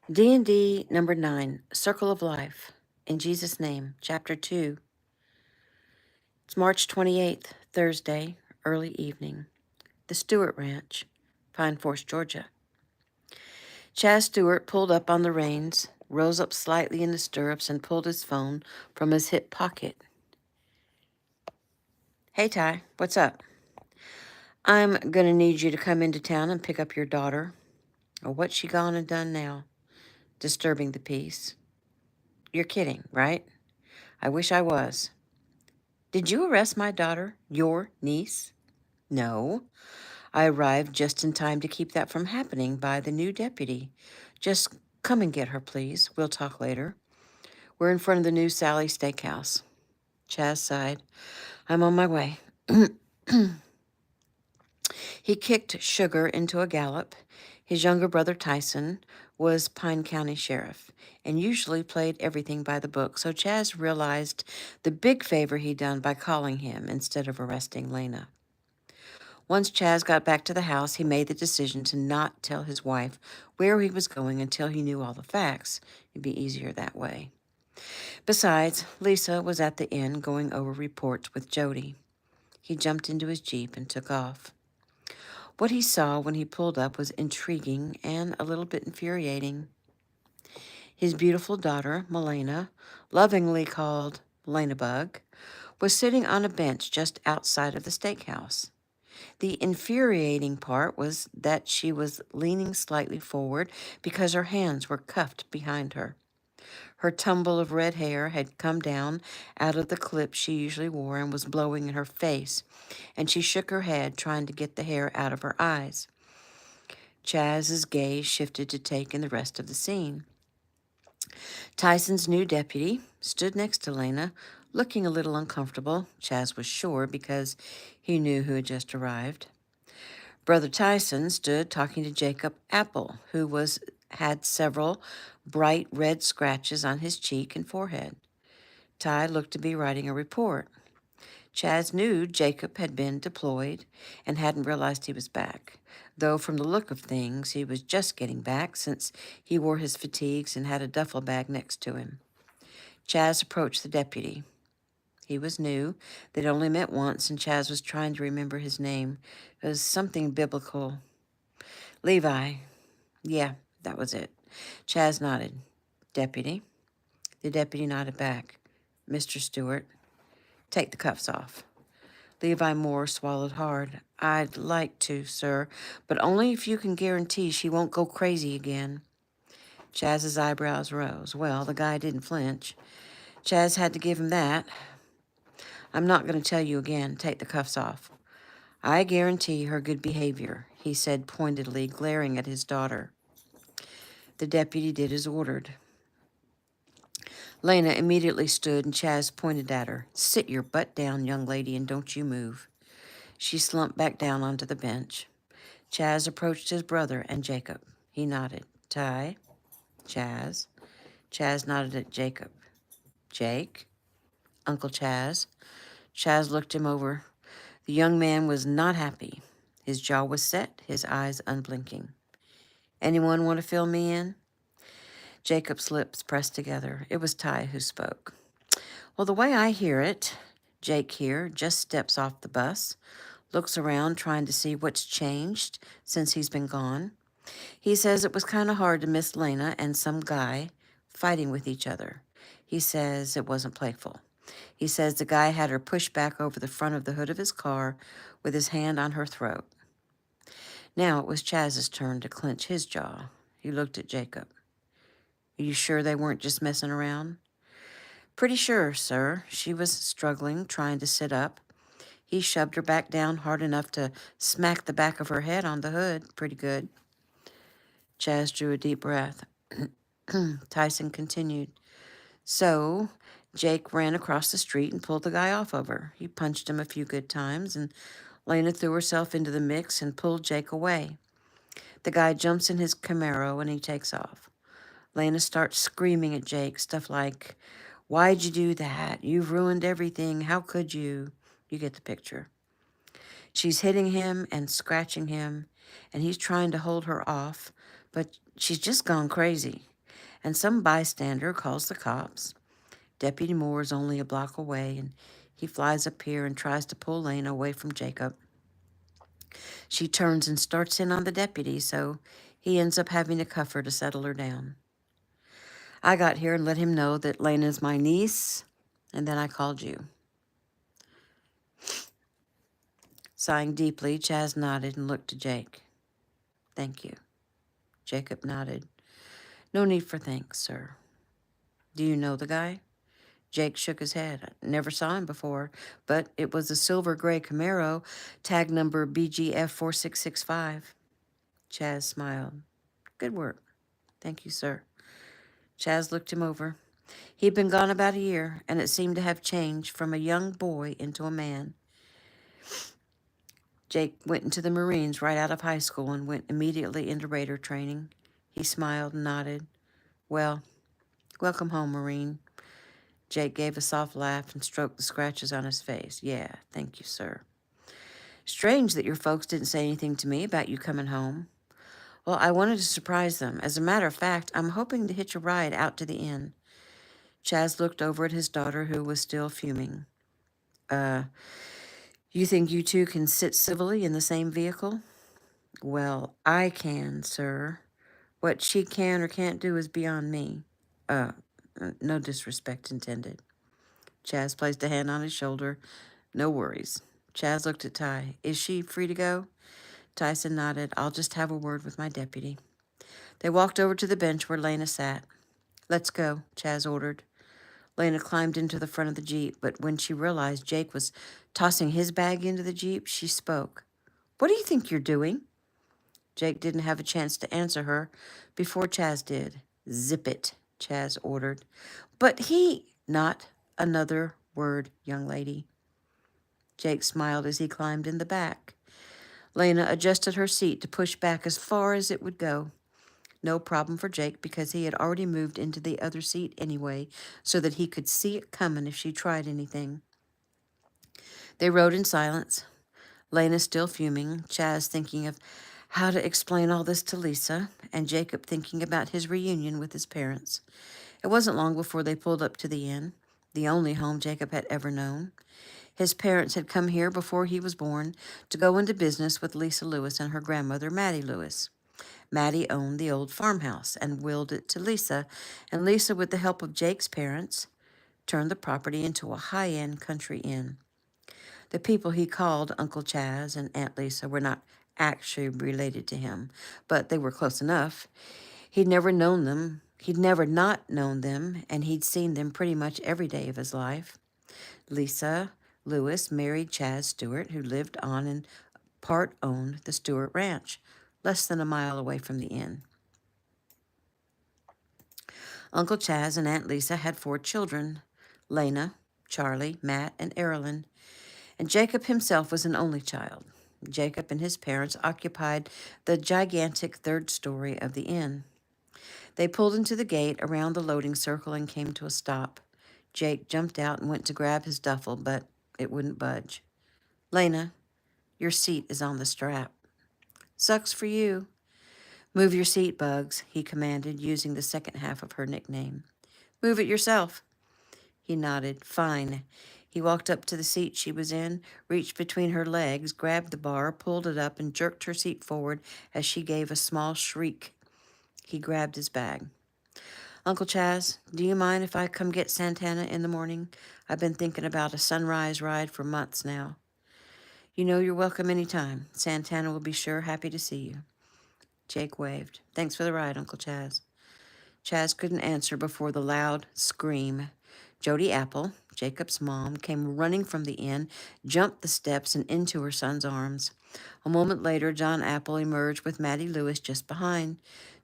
DND number 9, Circle of Life. In Jesus' name, chapter 2. It's March 28th, Thursday, early evening. The Stewart Ranch, Pine Forest, Georgia. Chaz Stewart pulled up on the reins, rose up slightly in the stirrups, and pulled his phone from his hip pocket. Hey, Ty, what's up? I'm gonna need you to come into town and pick up your daughter. Oh, what's she gone and done now? Disturbing the peace. You're kidding, right? I wish I was. Did you arrest my daughter, your niece? No. I arrived just in time to keep that from happening by the new deputy. Just come and get her, please. We'll talk later. We're in front of the new Sally Steakhouse. Chaz sighed. I'm on my way. He kicked Sugar into a gallop. His younger brother, Tyson, was Pine County Sheriff and usually played everything by the book, so Chaz realized the big favor he'd done by calling him instead of arresting Lena. Once Chaz got back to the house, he made the decision to not tell his wife where he was going until he knew all the facts. It'd be easier that way. Besides, Lisa was at the inn going over reports with Jody. He jumped into his Jeep and took off. What he saw when he pulled up was intriguing and a little bit infuriating. His beautiful daughter, Milena, lovingly called Bug, was sitting on a bench just outside of the steakhouse. The infuriating part was that she was leaning slightly forward because her hands were cuffed behind her. Her tumble of red hair had come down out of the clip she usually wore and was blowing in her face, and she shook her head, trying to get the hair out of her eyes. Chaz's gaze shifted to take in the rest of the scene. Tyson's new deputy stood next to Lena, looking a little uncomfortable, Chaz was sure, because he knew who had just arrived. Brother Tyson stood talking to Jacob Apple, who had several bright red scratches on his cheek and forehead. Ty looked to be writing a report. Chaz knew Jacob had been deployed and hadn't realized he was back, though from the look of things he was just getting back since he wore his fatigues and had a duffel bag next to him. Chaz approached the deputy. He was new. They'd only met once, and Chaz was trying to remember his name. It was something biblical. Levi. Yeah, that was it. Chaz nodded. Deputy. The deputy nodded back. Mr. Stewart. Take the cuffs off. Levi Moore swallowed hard. I'd like to, sir, but only if you can guarantee she won't go crazy again. Chaz's eyebrows rose. Well, the guy didn't flinch. Chaz had to give him that. I'm not going to tell you again. Take the cuffs off. I guarantee her good behavior, he said pointedly, glaring at his daughter. The deputy did as ordered. Lena immediately stood, and Chaz pointed at her. Sit your butt down, young lady, and don't you move. She slumped back down onto the bench. Chaz approached his brother and Jacob. He nodded. Ty? Chaz? Chaz nodded at Jacob. Jake? Uncle Chaz? Chaz looked him over. The young man was not happy. His jaw was set, his eyes unblinking. Anyone want to fill me in? Jacob's lips pressed together. It was Ty who spoke. Well, the way I hear it, Jake here just steps off the bus, looks around trying to see what's changed since he's been gone. He says it was kind of hard to miss Lena and some guy fighting with each other. He says it wasn't playful. He says the guy had her pushed back over the front of the hood of his car with his hand on her throat. Now it was Chaz's turn to clench his jaw. He looked at Jacob. Are you sure they weren't just messing around? Pretty sure, sir. She was struggling, trying to sit up. He shoved her back down hard enough to smack the back of her head on the hood. Pretty good. Chaz drew a deep breath. Tyson continued. So, Jake ran across the street and pulled the guy off of her. He punched him a few good times, and Lena threw herself into the mix and pulled Jake away. The guy jumps in his Camaro and he takes off. Lena starts screaming at Jake, stuff like, why'd you do that? You've ruined everything. How could you? You get the picture. She's hitting him and scratching him, and he's trying to hold her off, but she's just gone crazy. and some bystander calls the cops. Deputy Moore is only a block away, and he flies up here and tries to pull Lena away from Jacob. She turns and starts in on the deputy, so he ends up having to cuff her to settle her down. I got here and let him know that Lena's my niece, and then I called you. Sighing deeply, Chaz nodded and looked to Jake. Thank you. Jacob nodded. No need for thanks, sir. Do you know the guy? Jake shook his head. Never saw him before, but it was a silver gray Camaro, tag number BGF4665. Chaz smiled. Good work. Thank you, sir. Chaz looked him over. He'd been gone about a year, and it seemed to have changed from a young boy into a man. Jake went into the Marines right out of high school and went immediately into Raider training. He smiled and nodded. Well, welcome home, Marine. Jake gave a soft laugh and stroked the scratches on his face. Yeah, thank you, sir. Strange that your folks didn't say anything to me about you coming home. Well, I wanted to surprise them. As a matter of fact, I'm hoping to hitch a ride out to the inn. Chaz looked over at his daughter, who was still fuming. You think you two can sit civilly in the same vehicle? Well, I can, sir. What she can or can't do is beyond me. Uh, no disrespect intended. Chaz placed a hand on his shoulder. No worries. Chaz looked at Ty. Is she free to go? Tyson nodded. I'll just have a word with my deputy. They walked over to the bench where Lena sat. Let's go, Chaz ordered. Lena climbed into the front of the Jeep, but when she realized Jake was tossing his bag into the Jeep, she spoke. What do you think you're doing? Jake didn't have a chance to answer her before Chaz did. Zip it, Chaz ordered. But not another word, young lady. Jake smiled as he climbed in the back. Lena adjusted her seat to push back as far as it would go. No problem for Jake because he had already moved into the other seat anyway, so that he could see it coming if she tried anything. They rode in silence. Lena still fuming, Chaz thinking of how to explain all this to Lisa, and Jacob thinking about his reunion with his parents. It wasn't long before they pulled up to the inn, the only home Jacob had ever known. His parents had come here before he was born to go into business with Lisa Lewis and her grandmother, Mattie Lewis. Mattie owned the old farmhouse and willed it to Lisa, and Lisa, with the help of Jake's parents, turned the property into a high-end country inn. The people he called Uncle Chaz and Aunt Lisa were not actually related to him, but they were close enough. He'd never known them. He'd never not known them, and he'd seen them pretty much every day of his life. Lisa Lewis married Chaz Stewart, who lived on and part owned the Stewart Ranch, less than a mile away from the inn. Uncle Chaz and Aunt Lisa had 4 children, Lena, Charlie, Matt, and Erilyn, and Jacob himself was an only child. Jacob and his parents occupied the gigantic 3rd story of the inn. They pulled into the gate around the loading circle and came to a stop. Jake jumped out and went to grab his duffel, but it wouldn't budge. Lena, your seat is on the strap. Sucks for you. Move your seat, Bugs, he commanded, using the second half of her nickname. Move it yourself. He nodded. Fine. He walked up to the seat she was in, reached between her legs, grabbed the bar, pulled it up, and jerked her seat forward as she gave a small shriek. He grabbed his bag. Uncle Chaz, do you mind if I come get Santana in the morning? I've been thinking about a sunrise ride for months now. You know you're welcome any time. Santana will be sure happy to see you. Jake waved. Thanks for the ride, Uncle Chaz. Chaz couldn't answer before the loud scream. Jody Apple, Jacob's mom, came running from the inn, jumped the steps and into her son's arms. A moment later, John Apple emerged with Mattie Lewis just behind.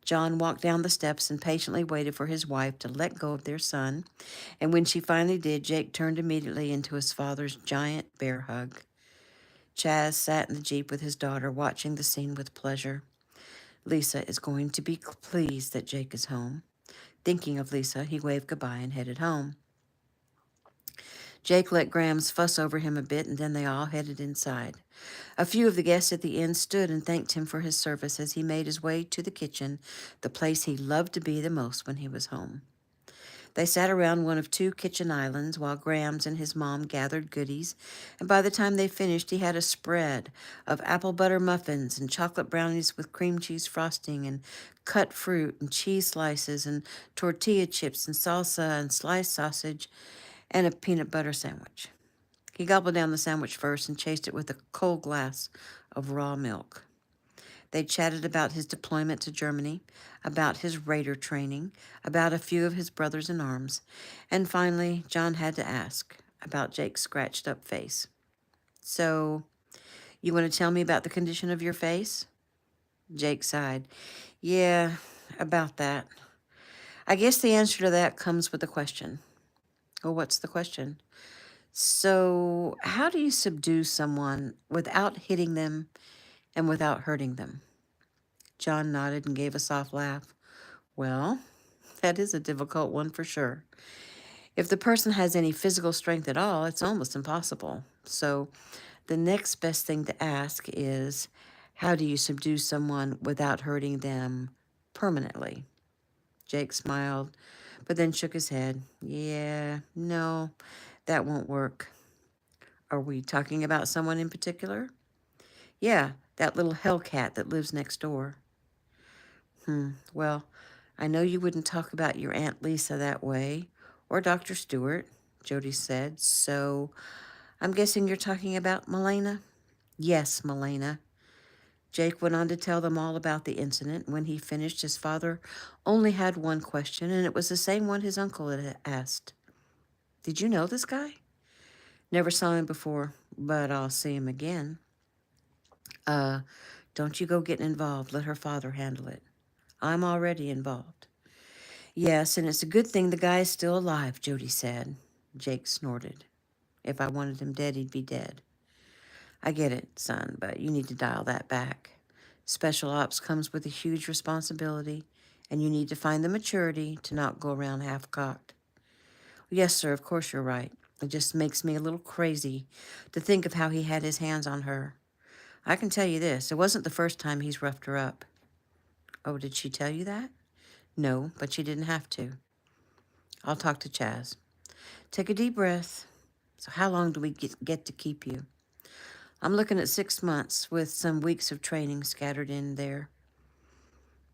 John walked down the steps and patiently waited for his wife to let go of their son, and when she finally did, Jake turned immediately into his father's giant bear hug. Chaz sat in the Jeep with his daughter, watching the scene with pleasure. Lisa is going to be pleased that Jake is home. Thinking of Lisa, he waved goodbye and headed home. Jake let Grams fuss over him a bit, and then they all headed inside. A few of the guests at the inn stood and thanked him for his service as he made his way to the kitchen, the place he loved to be the most when he was home. They sat around one of two kitchen islands while Grams and his mom gathered goodies, and by the time they finished, he had a spread of apple butter muffins and chocolate brownies with cream cheese frosting and cut fruit and cheese slices and tortilla chips and salsa and sliced sausage and a peanut butter sandwich. He gobbled down the sandwich first and chased it with a cold glass of raw milk. They chatted about his deployment to Germany, about his raider training, about a few of his brothers in arms, and finally, John had to ask about Jake's scratched up face. So, you want to tell me about the condition of your face? Jake sighed. Yeah, about that. I guess the answer to that comes with a question. Well, what's the question? So, how do you subdue someone without hitting them and without hurting them? John nodded and gave a soft laugh. Well, that is a difficult one for sure. If the person has any physical strength at all, it's almost impossible. So, the next best thing to ask is, how do you subdue someone without hurting them permanently? Jake smiled, but then shook his head. Yeah, no, that won't work. Are we talking about someone in particular? Yeah, that little hellcat that lives next door. Well, I know you wouldn't talk about your Aunt Lisa that way, or Dr. Stewart, Jody said, so I'm guessing you're talking about Milena? Yes, Milena. Jake went on to tell them all about the incident. When he finished, his father only had one question, and it was the same one his uncle had asked. Did you know this guy? Never saw him before, but I'll see him again. Uh, don't you go getting involved. Let her father handle it. I'm already involved. Yes, and it's a good thing the guy is still alive, Jody said. Jake snorted. If I wanted him dead, he'd be dead. I get it, son, but you need to dial that back. Special ops comes with a huge responsibility, and you need to find the maturity to not go around half-cocked. Yes, sir, of course you're right. It just makes me a little crazy to think of how he had his hands on her. I can tell you this, it wasn't the first time he's roughed her up. Oh, did she tell you that? No, but she didn't have to. I'll talk to Chaz. Take a deep breath. So how long do we get to keep you? I'm looking at 6 months with some weeks of training scattered in there.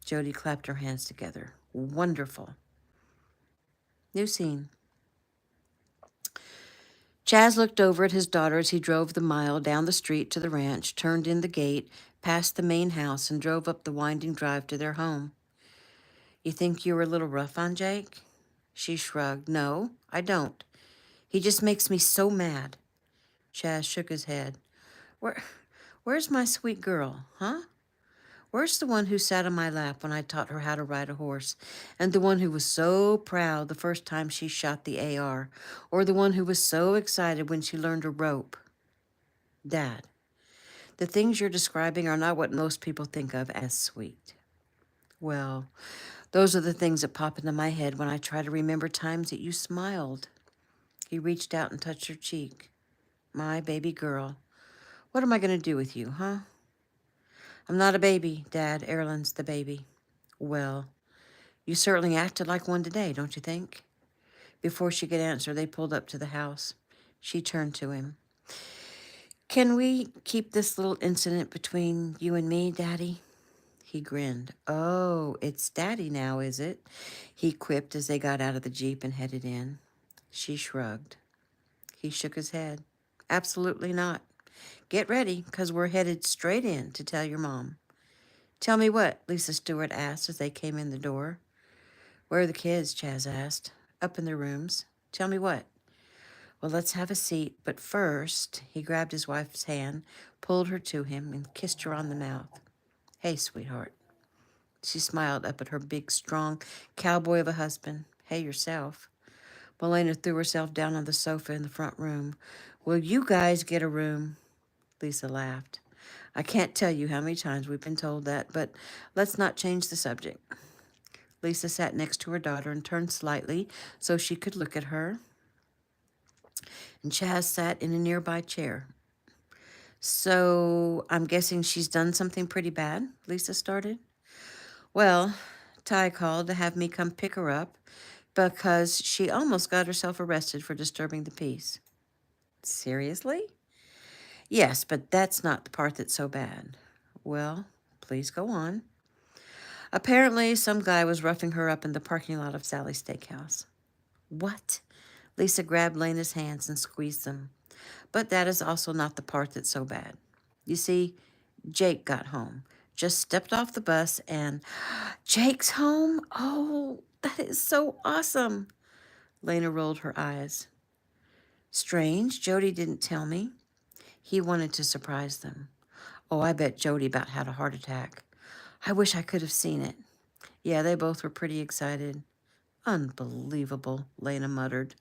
Jody clapped her hands together. Wonderful. New scene. Chaz looked over at his daughter as he drove the mile down the street to the ranch, turned in the gate, passed the main house, and drove up the winding drive to their home. You think you were a little rough on Jake? She shrugged. No, I don't. He just makes me so mad. Chaz shook his head. Where's my sweet girl, huh? Where's the one who sat on my lap when I taught her how to ride a horse, and the one who was so proud the first time she shot the AR, or the one who was so excited when she learned to rope? Dad, the things you're describing are not what most people think of as sweet. Well, those are the things that pop into my head when I try to remember times that you smiled. He reached out and touched her cheek. My baby girl. What am I going to do with you, huh? I'm not a baby, Dad. Erlen's the baby. Well, you certainly acted like one today, don't you think? Before she could answer, they pulled up to the house. She turned to him. Can we keep this little incident between you and me, Daddy? He grinned. Oh, it's Daddy now, is it? He quipped as they got out of the Jeep and headed in. She shrugged. He shook his head. Absolutely not. Get ready, 'cause we're headed straight in to tell your mom. Tell me what? Lisa Stewart asked as they came in the door. Where are the kids? Chaz asked. Up in their rooms. Tell me what? Well, let's have a seat, but first, he grabbed his wife's hand, pulled her to him, and kissed her on the mouth. Hey, sweetheart. She smiled up at her big, strong cowboy of a husband. Hey, yourself. Milena threw herself down on the sofa in the front room. Will you guys get a room? Lisa laughed. I can't tell you how many times we've been told that, but let's not change the subject. Lisa sat next to her daughter and turned slightly so she could look at her. and Chaz sat in a nearby chair. So I'm guessing she's done something pretty bad, Lisa started. Well, Ty called to have me come pick her up because she almost got herself arrested for disturbing the peace. Seriously? Yes, but that's not the part that's so bad. Well, please go on. Apparently, some guy was roughing her up in the parking lot of Sally's Steakhouse. What? Lisa grabbed Lena's hands and squeezed them. But that is also not the part that's so bad. You see, Jake got home, just stepped off the bus, and Jake's home? Oh, that is so awesome. Lena rolled her eyes. Strange, Jody didn't tell me. He wanted to surprise them. Oh, I bet Jody about had a heart attack. I wish I could have seen it. Yeah, they both were pretty excited. Unbelievable, Lena muttered.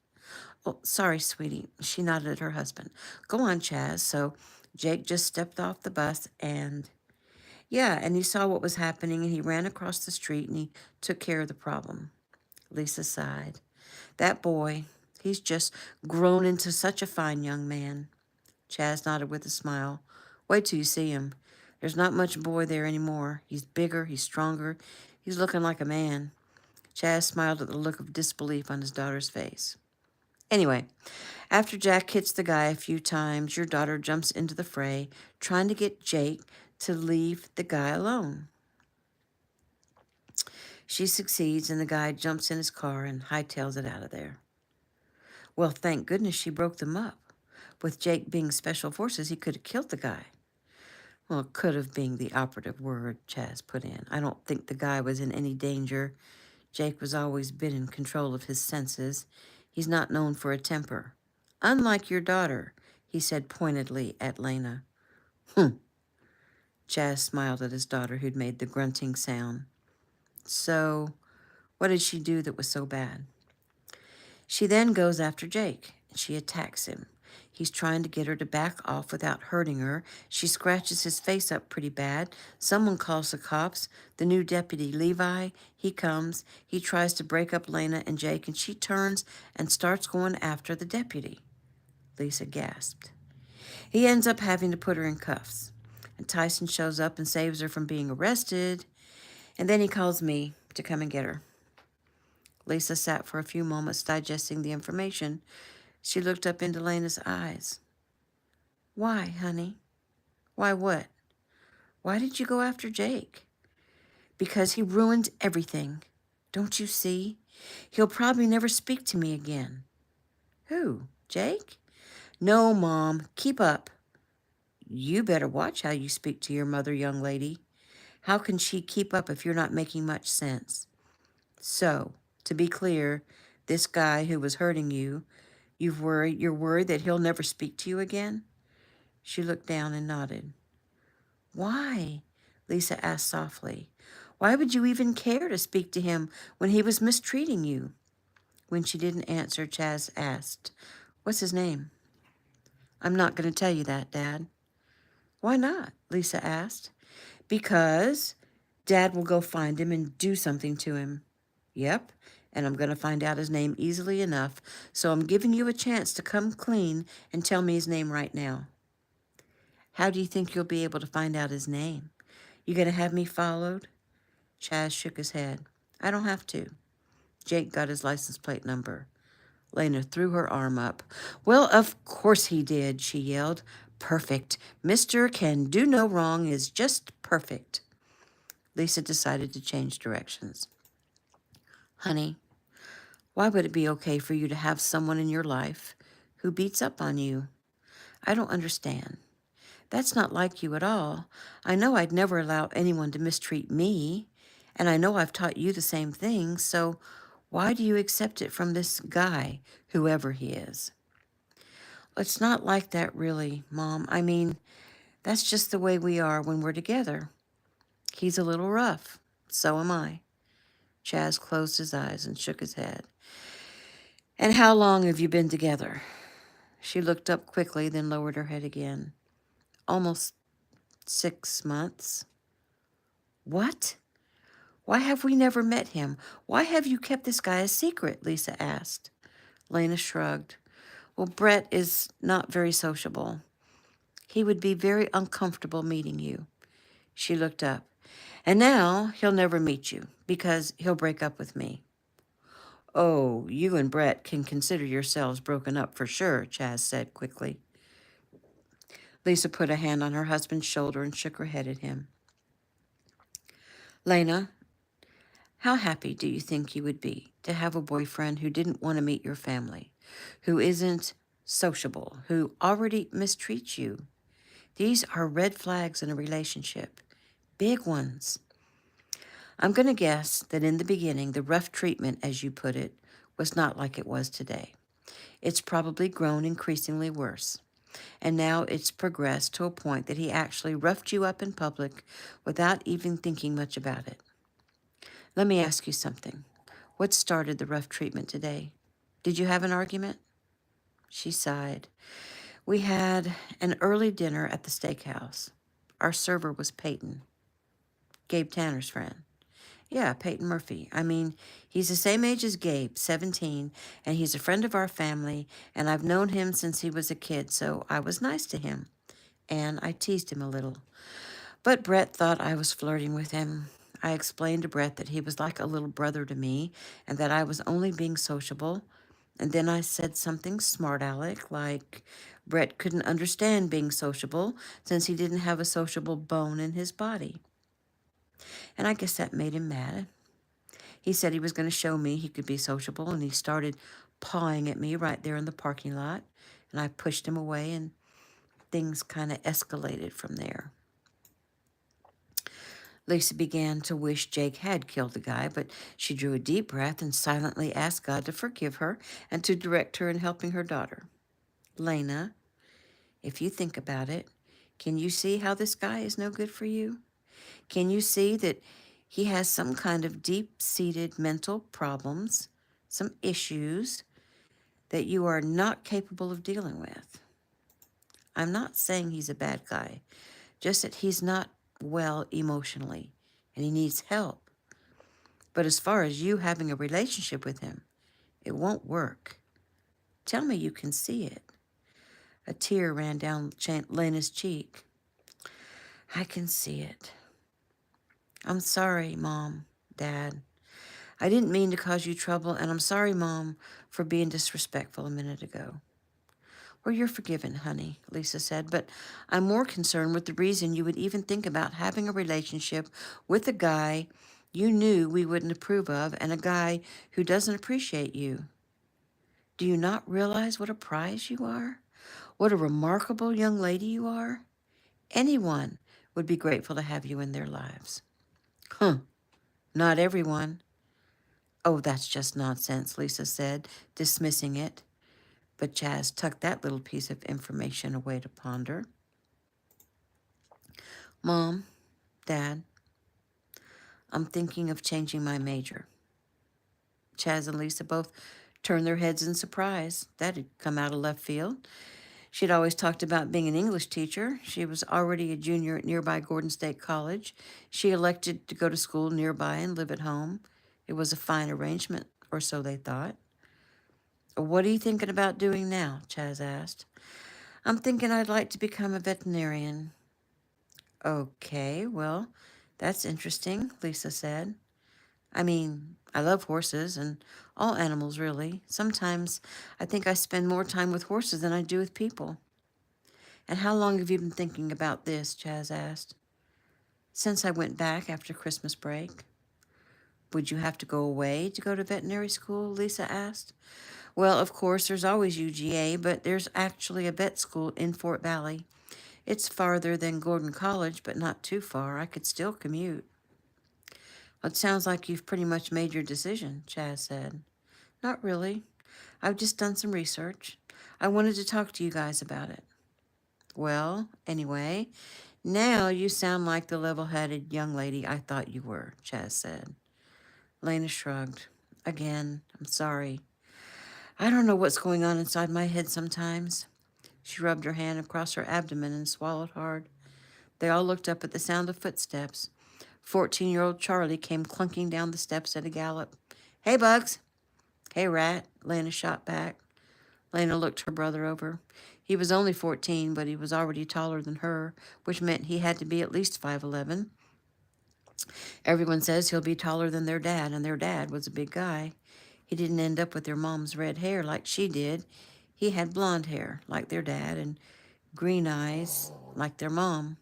Oh, sorry, sweetie. She nodded at her husband. Go on, Chaz. So Jake just stepped off the bus and... Yeah, and he saw what was happening and he ran across the street and he took care of the problem. Lisa sighed. That boy, he's just grown into such a fine young man. Chaz nodded with a smile. Wait till you see him. There's not much boy there anymore. He's bigger, he's stronger, he's looking like a man. Chaz smiled at the look of disbelief on his daughter's face. Anyway, after Jack hits the guy a few times, your daughter jumps into the fray, trying to get Jake to leave the guy alone. She succeeds, and the guy jumps in his car and hightails it out of there. Well, thank goodness she broke them up. With Jake being special forces, he could have killed the guy. Well, could have being the operative word, Chaz put in. I don't think the guy was in any danger. Jake was always been in control of his senses. He's not known for a temper. Unlike your daughter, he said pointedly at Lena. Chaz smiled at his daughter, who'd made the grunting sound. So, what did she do that was so bad? She then goes after Jake, and she attacks him. He's trying to get her to back off without hurting her. She scratches his face up pretty bad. Someone calls the cops. The new deputy, Levi, he comes. He tries to break up Lena and Jake, and she turns and starts going after the deputy. Lisa gasped. He ends up having to put her in cuffs. And Tyson shows up and saves her from being arrested. And then he calls me to come and get her. Lisa sat for a few moments digesting the information. She looked up into Lena's eyes. Why, honey? Why what? Why did you go after Jake? Because he ruined everything. Don't you see? He'll probably never speak to me again. Who? Jake? No, Mom. Keep up. You better watch how you speak to your mother, young lady. How can she keep up if you're not making much sense? So, to be clear, this guy who was hurting you, you're worried that he'll never speak to you again? She looked down and nodded. Why? Lisa asked softly. Why would you even care to speak to him when he was mistreating you? When she didn't answer, Chaz asked, What's his name? I'm not going to tell you that, Dad. Why not? Lisa asked. Because Dad will go find him and do something to him. Yep, and I'm going to find out his name easily enough, so I'm giving you a chance to come clean and tell me his name right now. How do you think you'll be able to find out his name? You going to have me followed? Chaz shook his head. I don't have to. Jake got his license plate number. Lena threw her arm up. Well, of course he did, she yelled. Perfect. Mr. Can Do No Wrong is just perfect. Lisa decided to change directions. Honey, why would it be okay for you to have someone in your life who beats up on you? I don't understand. That's not like you at all. I know I'd never allow anyone to mistreat me, and I know I've taught you the same thing, so why do you accept it from this guy, whoever he is? It's not like that, really, Mom. I mean, that's just the way we are when we're together. He's a little rough. So am I. Chaz closed his eyes and shook his head. And how long have you been together? She looked up quickly, then lowered her head again. Almost 6 months. What? Why have we never met him? Why have you kept this guy a secret? Lisa asked. Lena shrugged. Well, Brett is not very sociable. He would be very uncomfortable meeting you. She looked up. And now he'll never meet you because he'll break up with me. Oh, you and Brett can consider yourselves broken up for sure, Chaz said quickly. Lisa put a hand on her husband's shoulder and shook her head at him. Lena, how happy do you think you would be to have a boyfriend who didn't want to meet your family, who isn't sociable, who already mistreats you? These are red flags in a relationship, big ones. I'm going to guess that in the beginning, the rough treatment, as you put it, was not like it was today. It's probably grown increasingly worse. And now it's progressed to a point that he actually roughed you up in public without even thinking much about it. Let me ask you something. What started the rough treatment today? Did you have an argument? She sighed. We had an early dinner at the steakhouse. Our server was Peyton, Gabe Tanner's friend. Yeah, Peyton Murphy. I mean, he's the same age as Gabe, 17, and he's a friend of our family, and I've known him since he was a kid, so I was nice to him. And I teased him a little. But Brett thought I was flirting with him. I explained to Brett that he was like a little brother to me, and that I was only being sociable. And then I said something smart aleck, like Brett couldn't understand being sociable since he didn't have a sociable bone in his body. And I guess that made him mad. He said he was going to show me he could be sociable, and he started pawing at me right there in the parking lot. And I pushed him away, and things kind of escalated from there. Lisa began to wish Jake had killed the guy, but she drew a deep breath and silently asked God to forgive her and to direct her in helping her daughter. Lena, if you think about it, can you see how this guy is no good for you? Can you see that he has some kind of deep-seated mental problems, some issues that you are not capable of dealing with? I'm not saying he's a bad guy, just that he's not well emotionally and he needs help. But as far as you having a relationship with him, it won't work. Tell me you can see it. A tear ran down Lena's cheek. I can see it. I'm sorry, Mom, Dad. I didn't mean to cause you trouble, and I'm sorry, Mom, for being disrespectful a minute ago. Well, you're forgiven, honey, Lisa said, but I'm more concerned with the reason you would even think about having a relationship with a guy you knew we wouldn't approve of and a guy who doesn't appreciate you. Do you not realize what a prize you are? What a remarkable young lady you are? Anyone would be grateful to have you in their lives. Huh, not everyone. Oh, that's just nonsense, Lisa said, dismissing it. But Chaz tucked that little piece of information away to ponder. Mom, Dad, I'm thinking of changing my major. Chaz and Lisa both turned their heads in surprise. That had come out of left field. She'd always talked about being an English teacher. She was already a junior at nearby Gordon State College. She elected to go to school nearby and live at home. It was a fine arrangement, or so they thought. What are you thinking about doing now? Chaz asked. I'm thinking I'd like to become a veterinarian. Okay, well, that's interesting, Lisa said. I mean, I love horses and all animals, really. Sometimes I think I spend more time with horses than I do with people. And how long have you been thinking about this? Chaz asked. Since I went back after Christmas break. Would you have to go away to go to veterinary school? Lisa asked. Well, of course, there's always UGA, but there's actually a vet school in Fort Valley. It's farther than Gordon College, but not too far. I could still commute. Well, it sounds like you've pretty much made your decision, Chaz said. Not really. I've just done some research. I wanted to talk to you guys about it. Well, anyway, now you sound like the level-headed young lady I thought you were, Chaz said. Lena shrugged. Again, I'm sorry. I don't know what's going on inside my head sometimes. She rubbed her hand across her abdomen and swallowed hard. They all looked up at the sound of footsteps. 14-year-old Charlie came clunking down the steps at a gallop. Hey, Bugs. Hey, Rat, Lena shot back. Lena looked her brother over. He was only 14, but he was already taller than her, which meant he had to be at least 5'11". Everyone says he'll be taller than their dad, and their dad was a big guy. He didn't end up with their mom's red hair like she did. He had blonde hair like their dad and green eyes like their mom.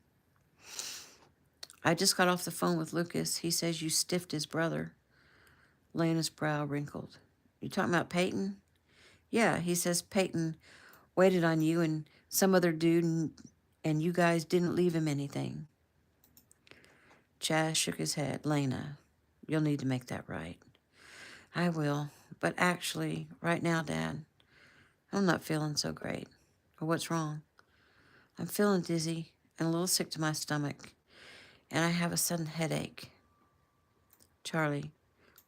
I just got off the phone with Lucas. He says you stiffed his brother. Lena's brow wrinkled. You talking about Peyton? Yeah, he says Peyton waited on you and some other dude, and you guys didn't leave him anything. Chaz shook his head. Lena, you'll need to make that right. I will, but actually, right now, Dad, I'm not feeling so great. Or what's wrong? I'm feeling dizzy and a little sick to my stomach, and I have a sudden headache. Charlie,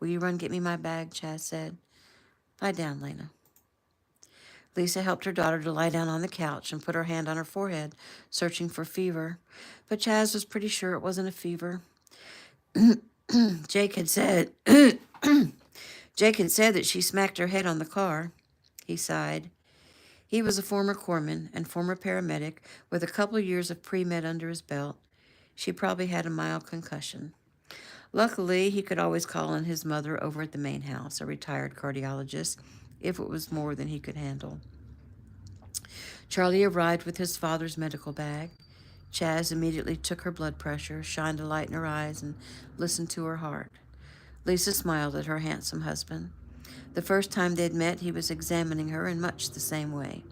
will you run get me my bag? Chaz said. Lie down, Lena. Lisa helped her daughter to lie down on the couch and put her hand on her forehead, searching for fever. But Chaz was pretty sure it wasn't a fever. Jake had said that she smacked her head on the car. He sighed. He was a former corpsman and former paramedic with a couple of years of pre-med under his belt. She probably had a mild concussion. Luckily, he could always call on his mother over at the main house, a retired cardiologist, if it was more than he could handle. Charlie arrived with his father's medical bag. Chaz immediately took her blood pressure, shined a light in her eyes, and listened to her heart. Lisa smiled at her handsome husband. The first time they'd met, he was examining her in much the same way.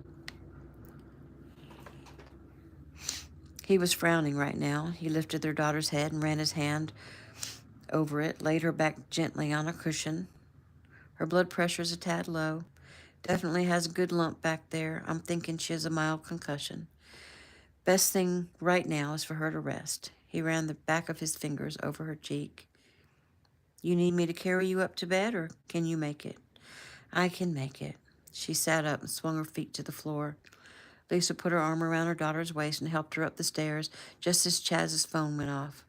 He was frowning right now. He lifted their daughter's head and ran his hand over it, laid her back gently on a cushion. Her blood pressure's a tad low. Definitely has a good lump back there. I'm thinking she has a mild concussion. Best thing right now is for her to rest. He ran the back of his fingers over her cheek. You need me to carry you up to bed, or can you make it? I can make it. She sat up and swung her feet to the floor. Lisa put her arm around her daughter's waist and helped her up the stairs just as Chaz's phone went off.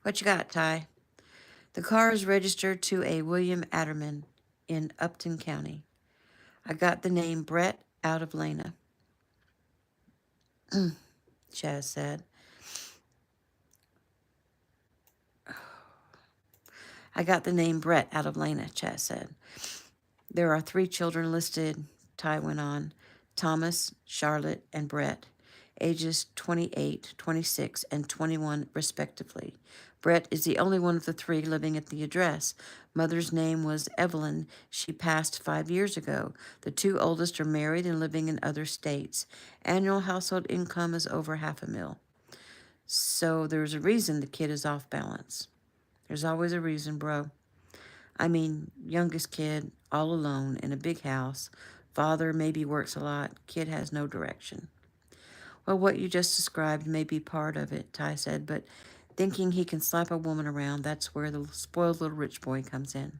What you got, Ty? The car is registered to a William Adderman in Upton County. I got the name Brett out of Lena. Chaz said. I got the name Brett out of Lena, Chaz said. There are 3 children listed, Ty went on. Thomas, Charlotte, and Brett, ages 28, 26, and 21 respectively. Brett is the only one of the 3 living at the address. Mother's name was Evelyn. She passed 5 years ago. The 2 oldest are married and living in other states. Annual household income is over $500,000. So there's a reason the kid is off balance. There's always a reason, bro. I mean, youngest kid, all alone in a big house. Father maybe works a lot. Kid has no direction. Well, what you just described may be part of it, Ty said, but thinking he can slap a woman around, that's where the spoiled little rich boy comes in.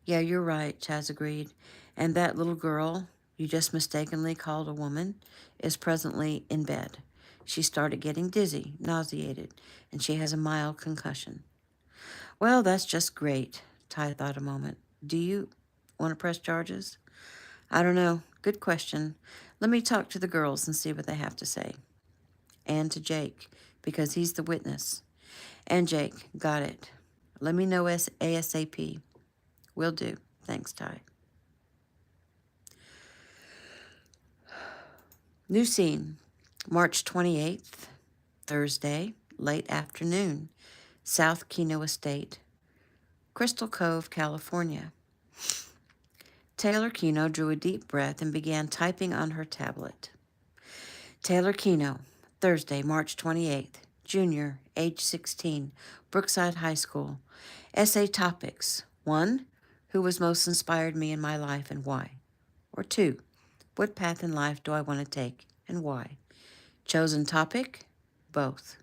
Yeah, you're right, Chaz agreed. And that little girl you just mistakenly called a woman is presently in bed. She started getting dizzy, nauseated, and she has a mild concussion. Well, that's just great, Ty thought a moment. Do you want to press charges? I don't know. Good question. Let me talk to the girls and see what they have to say. And to Jake, because he's the witness. And Jake, got it. Let me know ASAP. Will do. Thanks, Ty. New scene. March 28th, Thursday, late afternoon. South Keno Estate, Crystal Cove, California. Taylor Keno drew a deep breath and began typing on her tablet. Taylor Keno, Thursday, March 28th, junior, age 16, Brookside High School. Essay topics. 1. Who was most inspired me in my life and why? Or 2. What path in life do I want to take and why? Chosen topic? Both.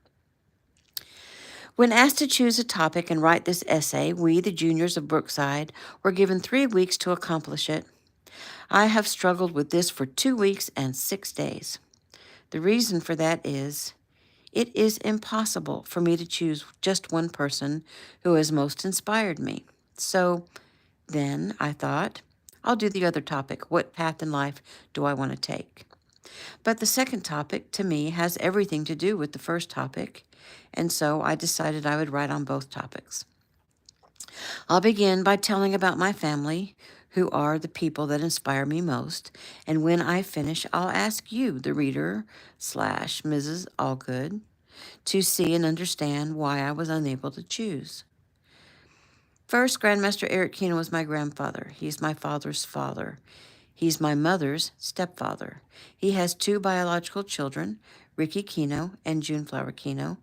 When asked to choose a topic and write this essay, we, the juniors of Brookside, were given 3 weeks to accomplish it. I have struggled with this for 2 weeks and 6 days. The reason for that is, it is impossible for me to choose just one person who has most inspired me. So then I thought, I'll do the other topic. What path in life do I want to take? But the second topic, to me, has everything to do with the first topic, and so I decided I would write on both topics. I'll begin by telling about my family, who are the people that inspire me most, and when I finish, I'll ask you, the reader slash Mrs. Allgood, to see and understand why I was unable to choose. First, Grandmaster Eric Keno was my grandfather. He's my father's father. He's my mother's stepfather. He has 2 biological children, Ricky Keno and June Flower Keno,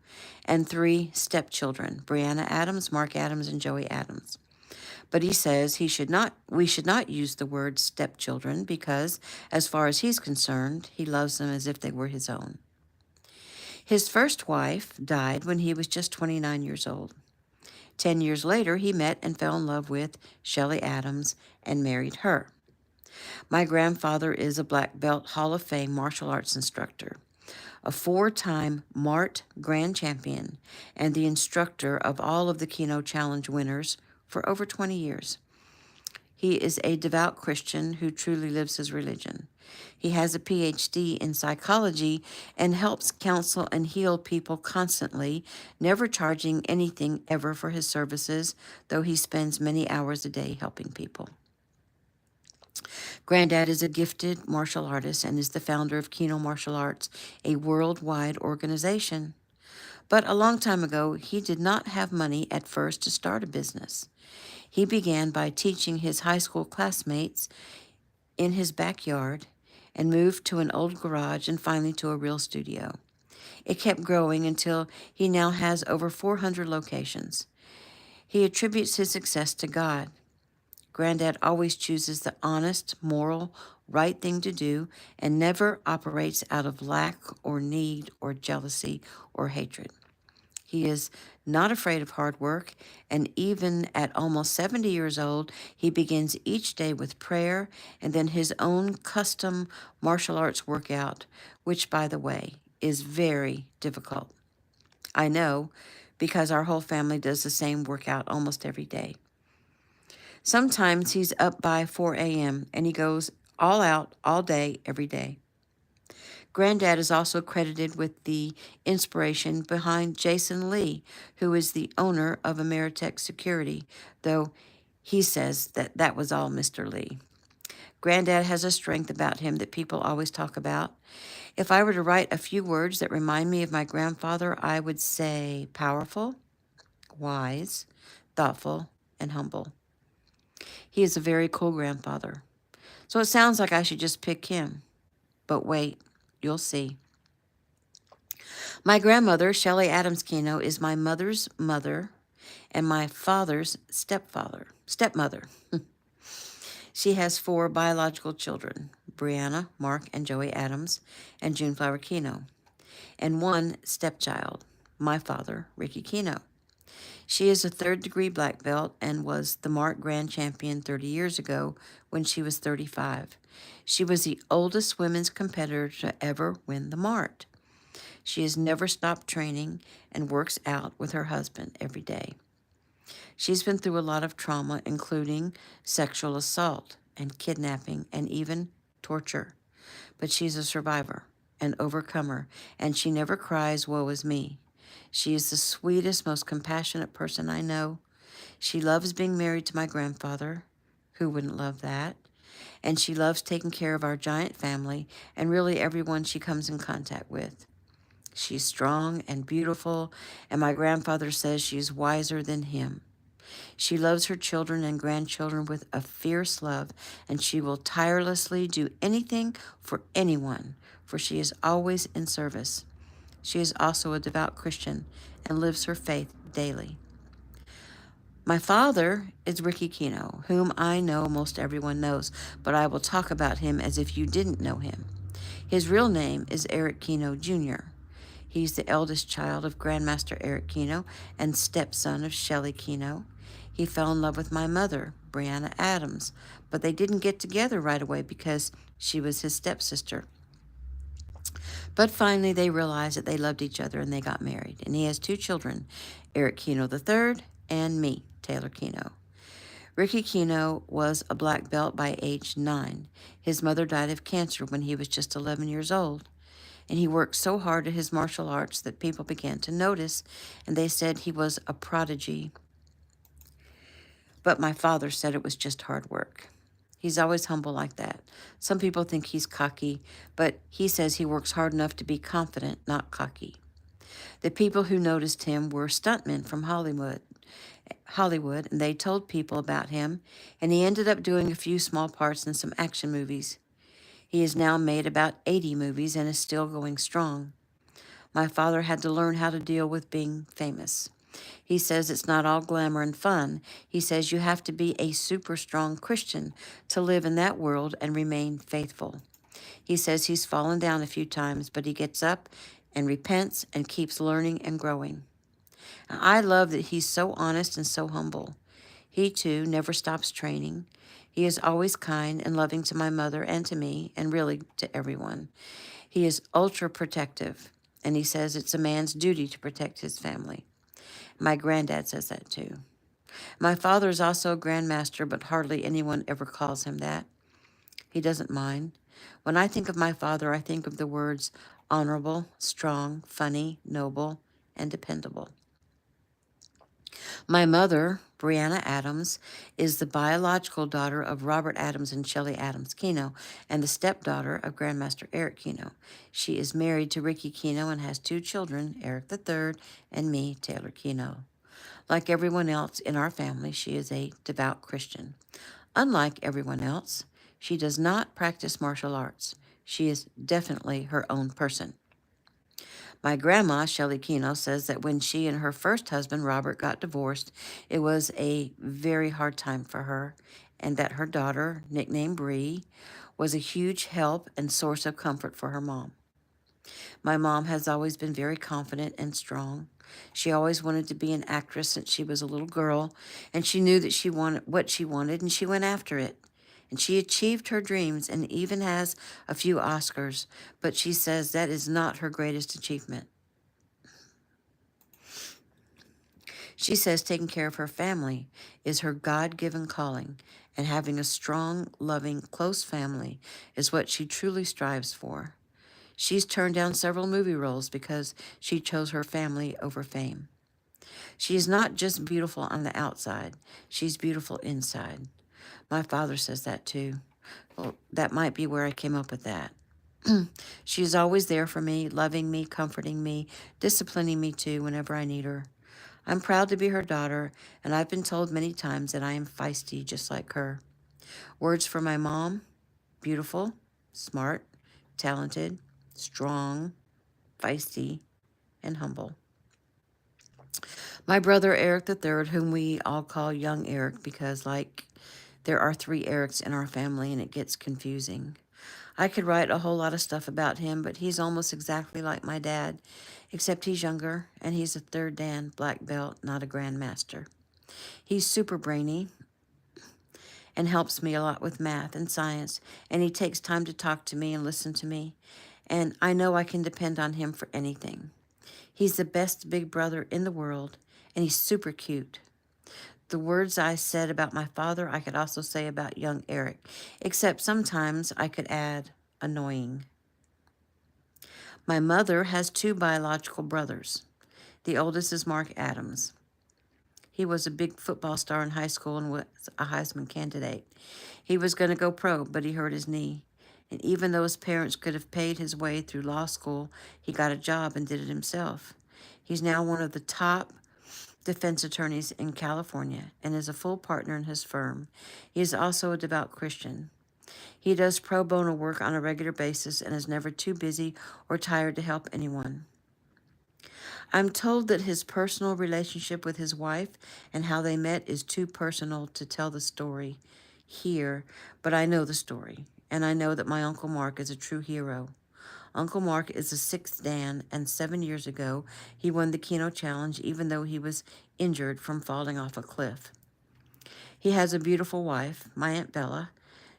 and 3 stepchildren, Brianna Adams, Mark Adams, and Joey Adams. But he says we should not use the word stepchildren because, as far as he's concerned, he loves them as if they were his own. His first wife died when he was just 29 years old. 10 years later, he met and fell in love with Shelley Adams and married her. My grandfather is a Black Belt Hall of Fame martial arts instructor, a 4-time Mart Grand Champion, and the instructor of all of the Keno Challenge winners for over 20 years. He is a devout Christian who truly lives his religion. He has a PhD in psychology and helps counsel and heal people constantly, never charging anything ever for his services, though he spends many hours a day helping people. Granddad is a gifted martial artist and is the founder of Keno Martial Arts, a worldwide organization. But a long time ago, he did not have money at first to start a business. He began by teaching his high school classmates in his backyard and moved to an old garage and finally to a real studio. It kept growing until he now has over 400 locations. He attributes his success to God. Granddad always chooses the honest, moral, right thing to do and never operates out of lack or need or jealousy or hatred. He is not afraid of hard work, and even at almost 70 years old, he begins each day with prayer and then his own custom martial arts workout, which, by the way, is very difficult. I know, because our whole family does the same workout almost every day. Sometimes he's up by 4 a.m. and he goes all out all day, every day. Granddad is also credited with the inspiration behind Jason Lee, who is the owner of Ameritech Security, though he says that was all Mr. Lee. Granddad has a strength about him that people always talk about. If I were to write a few words that remind me of my grandfather, I would say powerful, wise, thoughtful, and humble. He is a very cool grandfather. So it sounds like I should just pick him. But wait, you'll see. My grandmother, Shelley Adams Keno, is my mother's mother and my father's stepmother. She has 4 biological children, Brianna, Mark, and Joey Adams, and June Flower Keno, and 1 stepchild, my father, Ricky Keno. She is a 3rd-degree black belt and was the Mart Grand Champion 30 years ago when she was 35. She was the oldest women's competitor to ever win the Mart. She has never stopped training and works out with her husband every day. She's been through a lot of trauma, including sexual assault and kidnapping and even torture. But she's a survivor, an overcomer, and she never cries, "Woe is me." She is the sweetest, most compassionate person I know. She loves being married to my grandfather. Who wouldn't love that? And she loves taking care of our giant family and really everyone she comes in contact with. She's strong and beautiful, and my grandfather says she's wiser than him. She loves her children and grandchildren with a fierce love, and she will tirelessly do anything for anyone, for she is always in service. She is also a devout Christian and lives her faith daily. My father is Ricky Keno, whom I know most everyone knows, but I will talk about him as if you didn't know him. His real name is Eric Keno Jr. He's the eldest child of Grandmaster Eric Keno and stepson of Shelley Keno. He fell in love with my mother, Brianna Adams, but they didn't get together right away because she was his stepsister. But finally, they realized that they loved each other and they got married. And he has 2 children, Eric Keno III and me, Taylor Keno. Ricky Kino was a black belt by age 9. His mother died of cancer when he was just 11 years old, and he worked so hard at his martial arts that people began to notice, and they said he was a prodigy. But my father said it was just hard work. He's always humble like that. Some people think he's cocky, but he says he works hard enough to be confident, not cocky. The people who noticed him were stuntmen from Hollywood, and they told people about him, and he ended up doing a few small parts in some action movies. He has now made about 80 movies and is still going strong. My father had to learn how to deal with being famous. He says it's not all glamour and fun. He says you have to be a super strong Christian to live in that world and remain faithful. He says he's fallen down a few times, but he gets up and repents and keeps learning and growing. I love that he's so honest and so humble. He, too, never stops training. He is always kind and loving to my mother and to me, and really to everyone. He is ultra protective, and he says it's a man's duty to protect his family. My granddad says that, too. My father is also a grandmaster, but hardly anyone ever calls him that. He doesn't mind. When I think of my father, I think of the words honorable, strong, funny, noble, and dependable. My mother, Brianna Adams, is the biological daughter of Robert Adams and Shelley Adams Kino, and the stepdaughter of Grandmaster Eric Kino. She is married to Ricky Kino and has 2 children, Eric III and me, Taylor Kino. Like everyone else in our family, she is a devout Christian. Unlike everyone else, she does not practice martial arts. She is definitely her own person. My grandma, Shelley Kino, says that when she and her first husband, Robert, got divorced, it was a very hard time for her, and that her daughter, nicknamed Bree, was a huge help and source of comfort for her mom. My mom has always been very confident and strong. She always wanted to be an actress since she was a little girl, and she knew that she wanted what she wanted, and she went after it. And she achieved her dreams and even has a few Oscars, but she says that is not her greatest achievement. She says taking care of her family is her God-given calling, and having a strong, loving, close family is what she truly strives for. She's turned down several movie roles because she chose her family over fame. She is not just beautiful on the outside, she's beautiful inside. My father says that too. Well, that might be where I came up with that. She is always there for me, loving me, comforting me, disciplining me too whenever I need her. I'm proud to be her daughter, and I've been told many times that I am feisty just like her. Words for my mom: beautiful, smart, talented, strong, feisty, and humble. My brother Eric III, whom we all call young Eric because, like, there are 3 Erics in our family and it gets confusing. I could write a whole lot of stuff about him, but he's almost exactly like my dad, except he's younger and he's a 3rd Dan black belt, not a grandmaster. He's super brainy and helps me a lot with math and science, and he takes time to talk to me and listen to me, and I know I can depend on him for anything. He's the best big brother in the world, and he's super cute. The words I said about my father, I could also say about young Eric, except sometimes I could add annoying. My mother has 2 biological brothers. The oldest is Mark Adams. He was a big football star in high school and was a Heisman candidate. He was going to go pro, but he hurt his knee. And even though his parents could have paid his way through law school, he got a job and did it himself. He's now one of the top defense attorneys in California and is a full partner in his firm. He is also a devout Christian. He does pro bono work on a regular basis and is never too busy or tired to help anyone. I'm told that his personal relationship with his wife and how they met is too personal to tell the story here, but I know the story, and I know that my Uncle Mark is a true hero. Uncle Mark is a 6th Dan, and 7 years ago, he won the Keno Challenge even though he was injured from falling off a cliff. He has a beautiful wife, my Aunt Bella,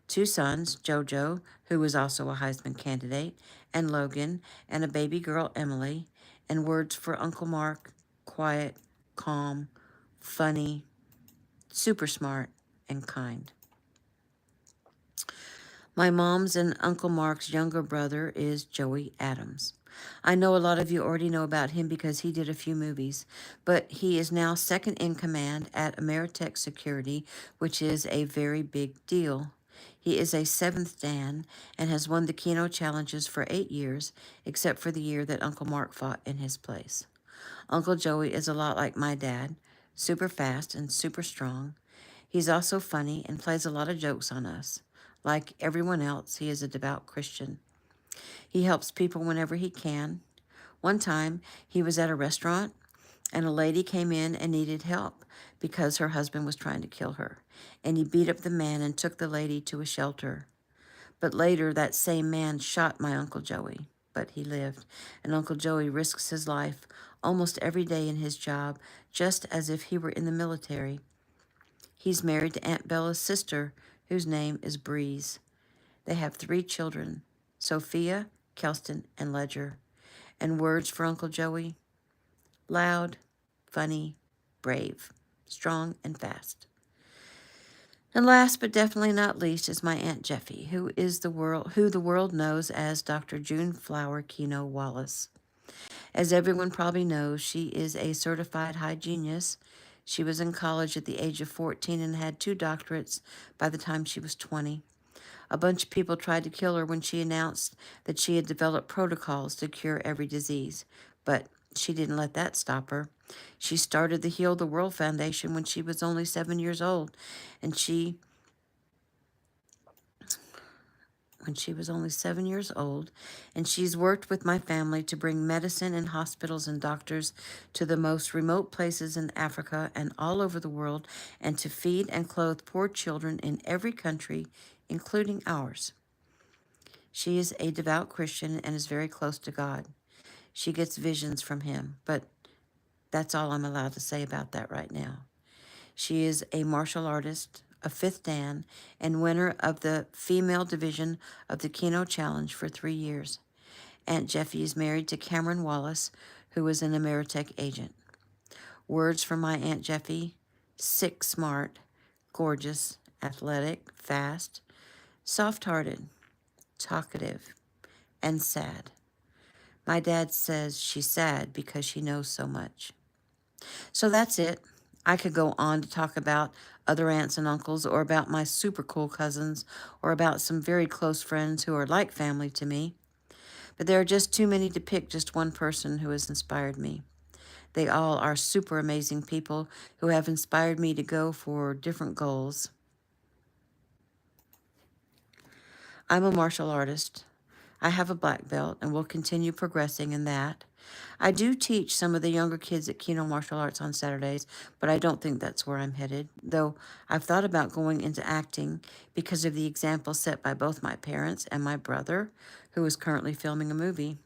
2 sons, Jojo, who is also a Heisman candidate, and Logan, and a baby girl, Emily, and words for Uncle Mark: quiet, calm, funny, super smart, and kind. My mom's and Uncle Mark's younger brother is Joey Adams. I know a lot of you already know about him because he did a few movies, but he is now second in command at Ameritech Security, which is a very big deal. He is a seventh Dan and has won the Keno challenges for 8 years, except for the year that Uncle Mark fought in his place. Uncle Joey is a lot like my dad, super fast and super strong. He's also funny and plays a lot of jokes on us. Like everyone else, he is a devout Christian. He helps people whenever he can. One time, he was at a restaurant and a lady came in and needed help because her husband was trying to kill her. And he beat up the man and took the lady to a shelter. But later, that same man shot my Uncle Joey, but he lived. And Uncle Joey risks his life almost every day in his job, just as if he were in the military. He's married to Aunt Bella's sister, whose name is Breeze. They have 3 children, Sophia, Kelston, and Ledger. And words for Uncle Joey: loud, funny, brave, strong, and fast. And last but definitely not least is my Aunt Jeffy, who the world knows as Dr. June Flower Keno Wallace. As everyone probably knows, she is a certified hygienist. She was in college at the age of 14 and had 2 doctorates by the time she was 20. A bunch of people tried to kill her when she announced that she had developed protocols to cure every disease, but she didn't let that stop her. She started the Heal the World Foundation when she was only 7 years old, and she's worked with my family to bring medicine and hospitals and doctors to the most remote places in Africa and all over the world, and to feed and clothe poor children in every country, including ours. She is a devout Christian and is very close to God. She gets visions from him, but that's all I'm allowed to say about that right now. She is a martial artist, a 5th Dan, and winner of the female division of the Keno Challenge for 3 years. Aunt Jeffy is married to Cameron Wallace, who is an Ameritech agent. Words from my Aunt Jeffy: sick smart, gorgeous, athletic, fast, soft-hearted, talkative, and sad. My dad says she's sad because she knows so much. So that's it. I could go on to talk about other aunts and uncles, or about my super cool cousins, or about some very close friends who are like family to me. But there are just too many to pick just one person who has inspired me. They all are super amazing people who have inspired me to go for different goals. I'm a martial artist. I have a black belt and will continue progressing in that. I do teach some of the younger kids at Keno Martial Arts on Saturdays, but I don't think that's where I'm headed, though I've thought about going into acting because of the example set by both my parents and my brother, who is currently filming a movie.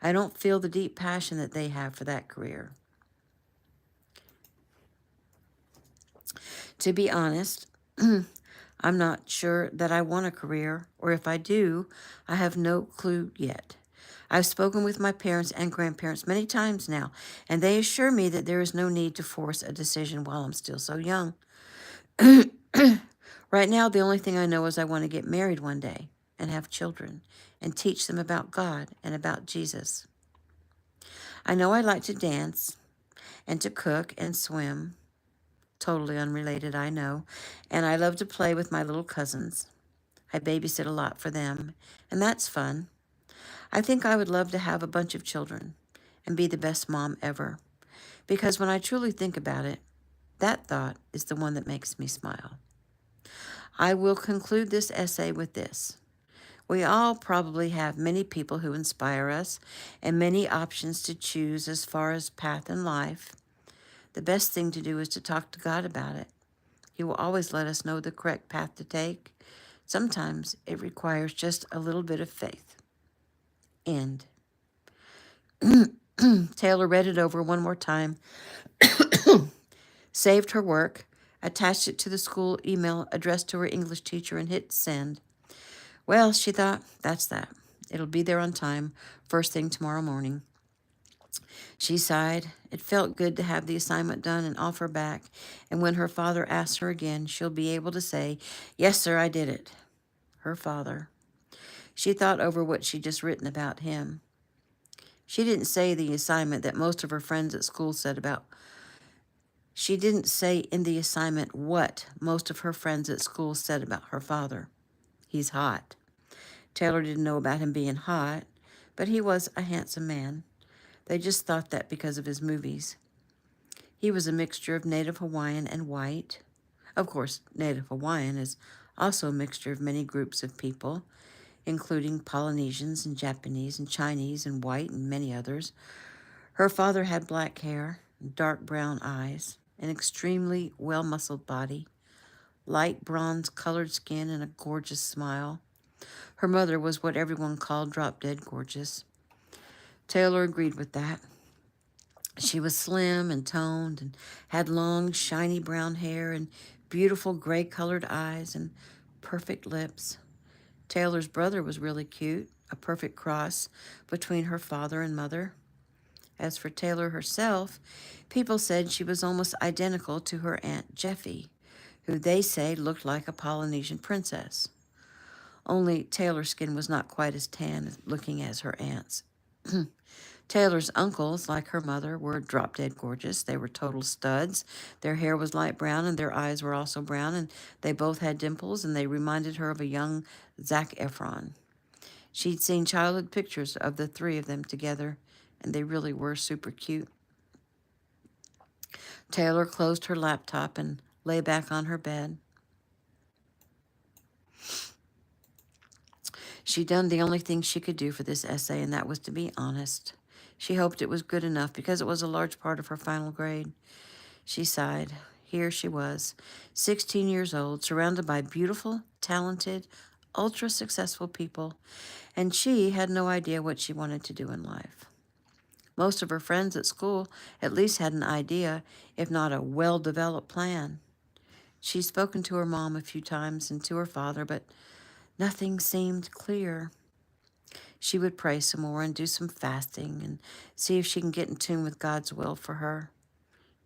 I don't feel the deep passion that they have for that career. To be honest, I'm not sure that I want a career, or if I do, I have no clue yet. I've spoken with my parents and grandparents many times now, and they assure me that there is no need to force a decision while I'm still so young. Right now, the only thing I know is I want to get married one day and have children and teach them about God and about Jesus. I know I like to dance and to cook and swim. Totally unrelated, I know. And I love to play with my little cousins. I babysit a lot for them, and that's fun. I think I would love to have a bunch of children and be the best mom ever. Because when I truly think about it, that thought is the one that makes me smile. I will conclude this essay with this. We all probably have many people who inspire us and many options to choose as far as path in life. The best thing to do is to talk to God about it. He will always let us know the correct path to take. Sometimes it requires just a little bit of faith. End. Taylor read it over one more time, saved her work, attached it to the school email addressed to her English teacher, and hit send. Well, she thought, that's that. It'll be there on time, first thing tomorrow morning. She sighed. It felt good to have the assignment done and off her back, and when her father asks her again, she'll be able to say, "Yes, sir, I did it." Her father. She thought over what she'd just written about him. She didn't say the assignment that most of her friends at school said about. She didn't say in the assignment what most of her friends at school said about her father. He's hot. Taylor didn't know about him being hot, but he was a handsome man. They just thought that because of his movies. He was a mixture of Native Hawaiian and white. Of course, Native Hawaiian is also a mixture of many groups of people, including Polynesians and Japanese and Chinese and white and many others. Her father had black hair, dark brown eyes, an extremely well-muscled body, light bronze-colored skin, and a gorgeous smile. Her mother was what everyone called drop-dead gorgeous. Taylor agreed with that. She was slim and toned and had long, shiny brown hair and beautiful gray-colored eyes and perfect lips. Taylor's brother was really cute, a perfect cross between her father and mother. As for Taylor herself, people said she was almost identical to her Aunt Jeffy, who they say looked like a Polynesian princess. Only Taylor's skin was not quite as tan looking as her aunt's. Taylor's uncles, like her mother, were drop-dead gorgeous. They were total studs. Their hair was light brown and their eyes were also brown, and they both had dimples, and they reminded her of a young Zac Efron. She'd seen childhood pictures of the three of them together, and they really were super cute. Taylor closed her laptop and lay back on her bed. She'd done the only thing she could do for this essay, and that was to be honest. She hoped it was good enough because it was a large part of her final grade. She sighed. Here she was, 16 years old, surrounded by beautiful, talented, ultra-successful people, and she had no idea what she wanted to do in life. Most of her friends at school at least had an idea, if not a well-developed plan. She'd spoken to her mom a few times and to her father, but nothing seemed clear. She would pray some more and do some fasting and see if she can get in tune with God's will for her.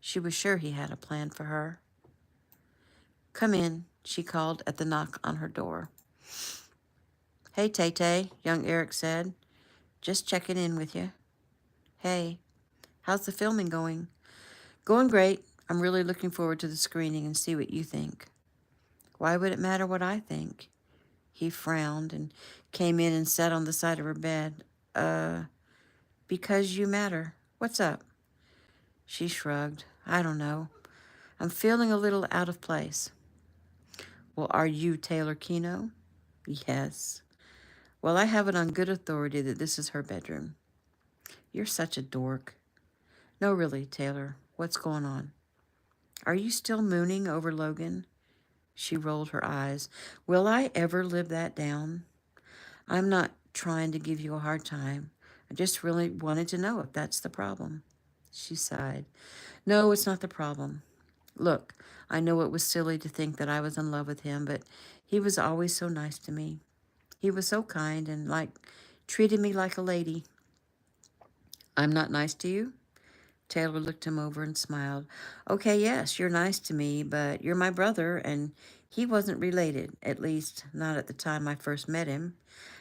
She was sure he had a plan for her. "Come in," she called at the knock on her door. "Hey, Tay-Tay," young Eric said. "Just checking in with you." "Hey, how's the filming going?" "Going great. I'm really looking forward to the screening and see what you think." "Why would it matter what I think?" He frowned and came in and sat on the side of her bed. Because you matter. What's up?" She shrugged. "I don't know. I'm feeling a little out of place." "Well, are you Taylor Keno?" "Yes." "Well, I have it on good authority that this is her bedroom." "You're such a dork." "No, really, Taylor. What's going on?" "Are you still mooning over Logan?" She rolled her eyes. "Will I ever live that down?" "I'm not trying to give you a hard time. I just really wanted to know if that's the problem." She sighed. "No, it's not the problem. Look, I know it was silly to think that I was in love with him, but he was always so nice to me. He was so kind and treated me like a lady." "I'm not nice to you?" Taylor looked him over and smiled. "Okay, yes, you're nice to me, but you're my brother, and he wasn't related, at least not at the time I first met him.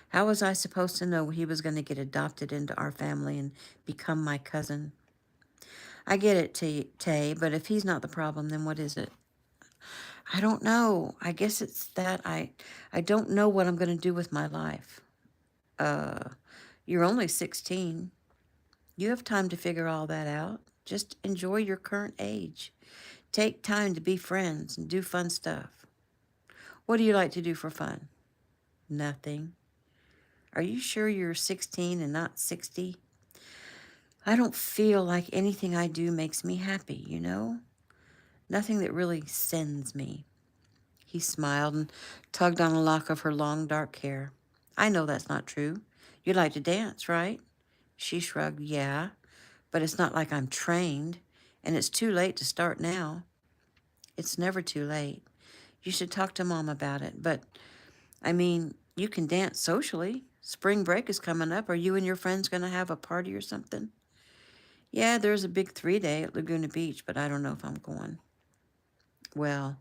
How was I supposed to know he was going to get adopted into our family and become my cousin?" "I get it, Tay, but if he's not the problem, then what is it?" "I don't know. I guess it's that I don't know what I'm going to do with my life." Uh, you're only 16. You have time to figure all that out. Just enjoy your current age. Take time to be friends and do fun stuff." "What do you like to do for fun?" "Nothing." "Are you sure you're 16 and not 60? I don't feel like anything I do makes me happy, you know? Nothing that really sends me." He smiled and tugged on a lock of her long dark hair. "I know that's not true. You like to dance, right?" She shrugged. "Yeah, but it's not like I'm trained, and it's too late to start now." "It's never too late. You should talk to Mom about it. But, I mean, you can dance socially. Spring break is coming up. Are you and your friends going to have a party or something?" Yeah, there's a big 3-day at Laguna Beach, but I don't know if I'm going. Well,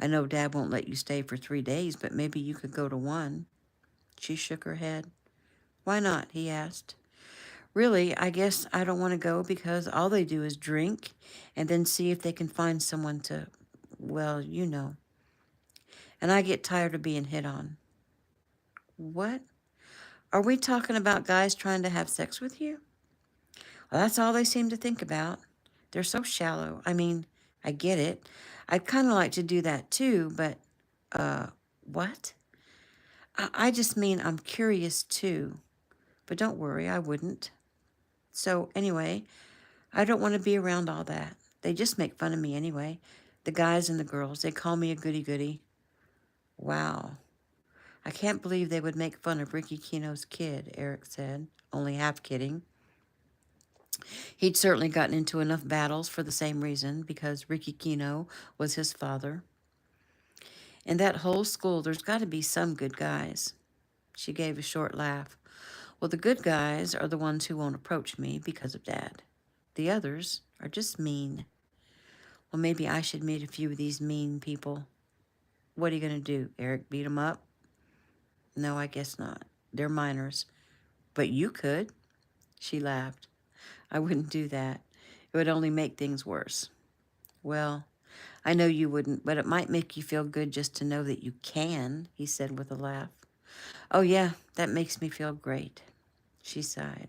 I know Dad won't let you stay for 3 days, but maybe you could go to one. She shook her head. Why not? He asked. Really, I guess I don't want to go because all they do is drink and then see if they can find someone to, well, you know. And I get tired of being hit on. What? Are we talking about guys trying to have sex with you? Well, that's all they seem to think about. They're so shallow. I mean, I get it. I'd kind of like to do that too, but, uh, what? I just mean I'm curious too. But don't worry, I wouldn't. So, anyway, I don't want to be around all that. They just make fun of me anyway. The guys and the girls, they call me a goody goody. Wow. I can't believe they would make fun of Ricky Keno's kid, Eric said, only half kidding. He'd certainly gotten into enough battles for the same reason, because Ricky Keno was his father. In that whole school, there's got to be some good guys. She gave a short laugh. Well, the good guys are the ones who won't approach me because of Dad. The others are just mean. Well, maybe I should meet a few of these mean people. What are you going to do, Eric? Beat them up? No, I guess not. They're minors. But you could. She laughed. I wouldn't do that. It would only make things worse. Well, I know you wouldn't, but it might make you feel good just to know that you can, he said with a laugh. Oh, yeah, that makes me feel great. She sighed.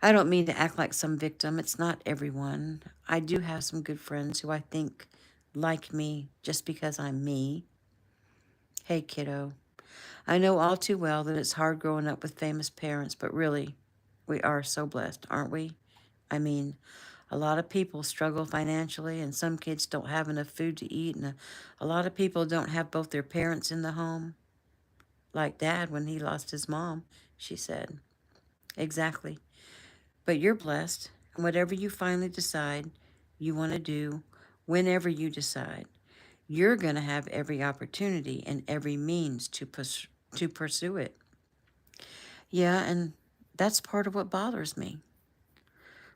I don't mean to act like some victim. It's not everyone. I do have some good friends who I think like me just because I'm me. Hey, kiddo, I know all too well that it's hard growing up with famous parents, but really, we are so blessed, aren't we? I mean, a lot of people struggle financially, and some kids don't have enough food to eat, and a lot of people don't have both their parents in the home, like Dad when he lost his mom, she said. Exactly. But you're blessed, and whatever you finally decide you want to do, whenever you decide, you're going to have every opportunity and every means to pursue it. Yeah, and that's part of what bothers me.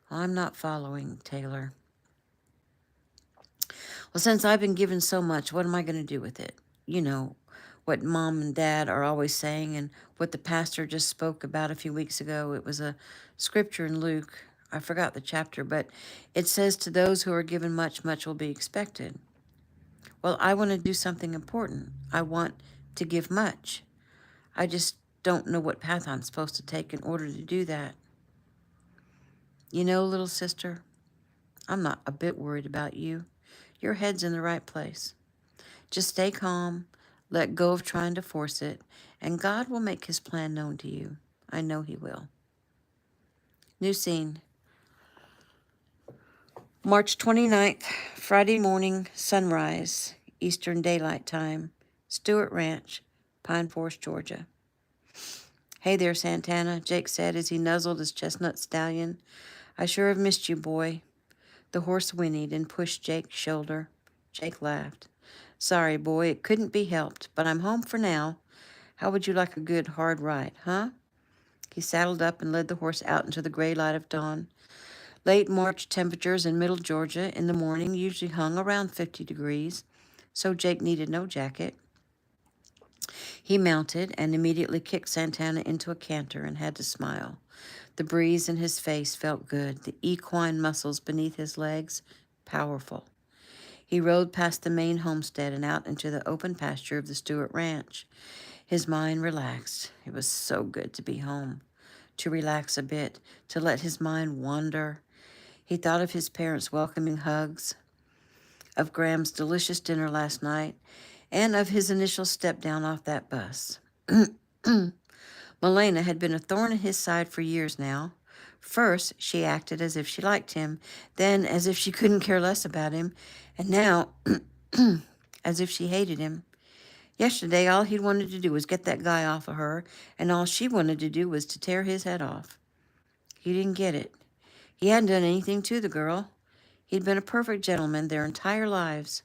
I'm not following, Taylor. Well, since I've been given so much, what am I going to do with it? You know, what Mom and Dad are always saying, and what the pastor just spoke about a few weeks ago. It was a scripture in Luke. I forgot the chapter, but it says, to those who are given much, much will be expected. Well, I want to do something important. I want to give much. I just don't know what path I'm supposed to take in order to do that. You know, little sister, I'm not a bit worried about you. Your head's in the right place. Just stay calm, let go of trying to force it, and God will make his plan known to you. I know he will. New scene. March 29th, Friday morning, sunrise, Eastern Daylight Time, Stewart Ranch, Pine Forest, Georgia. Hey there, Santana, Jake said as he nuzzled his chestnut stallion. I sure have missed you, boy. The horse whinnied and pushed Jake's shoulder. Jake laughed. Sorry, boy, it couldn't be helped, but I'm home for now. How would you like a good hard ride, huh? He saddled up and led the horse out into the gray light of dawn. Late March temperatures in middle Georgia in the morning usually hung around 50 degrees, so Jake needed no jacket. He mounted and immediately kicked Santana into a canter and had to smile. The breeze in his face felt good, the equine muscles beneath his legs powerful. He rode past the main homestead and out into the open pasture of the Stewart Ranch. His mind relaxed. It was so good to be home, to relax a bit, to let his mind wander. He thought of his parents' welcoming hugs, of Graham's delicious dinner last night, and of his initial step down off that bus. Milena had been a thorn in his side for years now. First, she acted as if she liked him, then as if she couldn't care less about him, and now as if she hated him. Yesterday, all he'd wanted to do was get that guy off of her, and all she wanted to do was to tear his head off. He didn't get it. He hadn't done anything to the girl. He'd been a perfect gentleman their entire lives.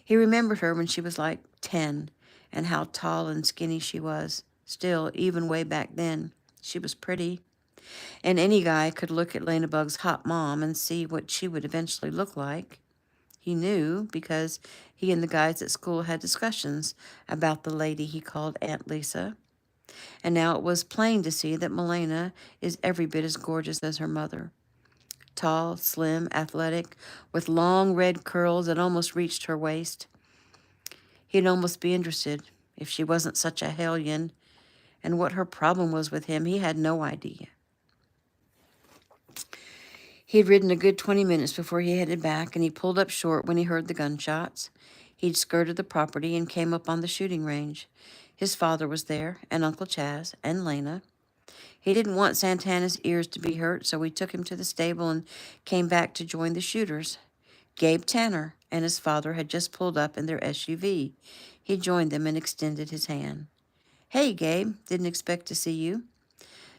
He remembered her when she was like 10, and how tall and skinny she was. Still, even way back then, she was pretty. And any guy could look at Lena Bug's hot mom and see what she would eventually look like. He knew because he and the guys at school had discussions about the lady he called Aunt Lisa. And now it was plain to see that Milena is every bit as gorgeous as her mother. Tall, slim, athletic, with long red curls that almost reached her waist. He'd almost be interested if she wasn't such a hellion, and what her problem was with him, he had no idea. He had ridden a good 20 minutes before he headed back, and he pulled up short when he heard the gunshots. He'd skirted the property and came up on the shooting range. His father was there, and Uncle Chaz, and Lena. He didn't want Santana's ears to be hurt, so he took him to the stable and came back to join the shooters. Gabe Tanner and his father had just pulled up in their SUV. He joined them and extended his hand. "Hey, Gabe, didn't expect to see you."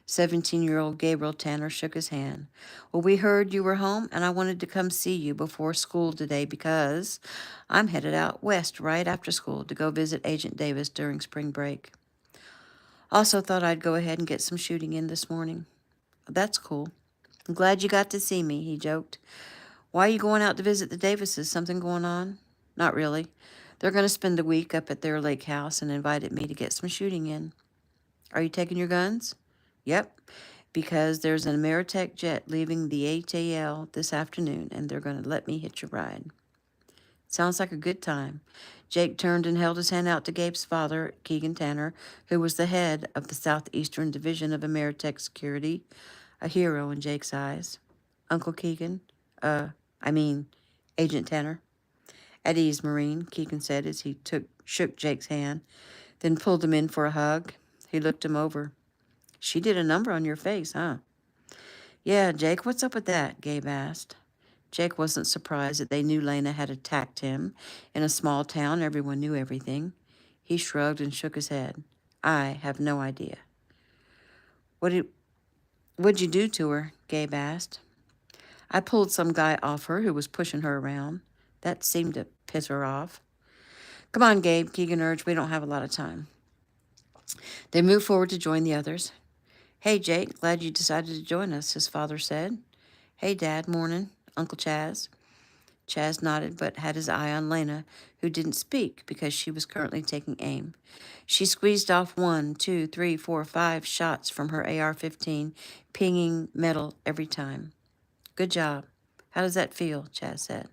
17-year-old Gabriel Tanner shook his hand. "Well, we heard you were home, and I wanted to come see you before school today because I'm headed out west right after school to go visit Agent Davis during spring break. Also thought I'd go ahead and get some shooting in this morning." "That's cool. I'm glad you got to see me," he joked. "Why are you going out to visit the Davises? Something going on?" "Not really. They're going to spend the week up at their lake house and invited me to get some shooting in." "Are you taking your guns?" "Yep, because there's an Ameritech jet leaving the ATL this afternoon, and they're going to let me hitch a ride." "Sounds like a good time." Jake turned and held his hand out to Gabe's father, Keegan Tanner, who was the head of the Southeastern Division of Ameritech Security, a hero in Jake's eyes. "Uncle Keegan, I mean, Agent Tanner." "At ease, Marine," Keegan said as he shook Jake's hand, then pulled him in for a hug. He looked him over. "She did a number on your face, huh?" "Yeah, Jake, what's up with that?" Gabe asked. Jake wasn't surprised that they knew Lena had attacked him. In a small town, everyone knew everything. He shrugged and shook his head. "I have no idea." What'd you do to her?" Gabe asked. "I pulled some guy off her who was pushing her around. That seemed to piss her off." "Come on, Gabe," Keegan urged. "We don't have a lot of time." They moved forward to join the others. "Hey, Jake, glad you decided to join us," his father said. "Hey, Dad, morning, Uncle Chaz." Chaz nodded but had his eye on Lena, who didn't speak because she was currently taking aim. She squeezed off 1, 2, 3, 4, 5 shots from her AR-15, pinging metal every time. "Good job. How does that feel?" Chaz said.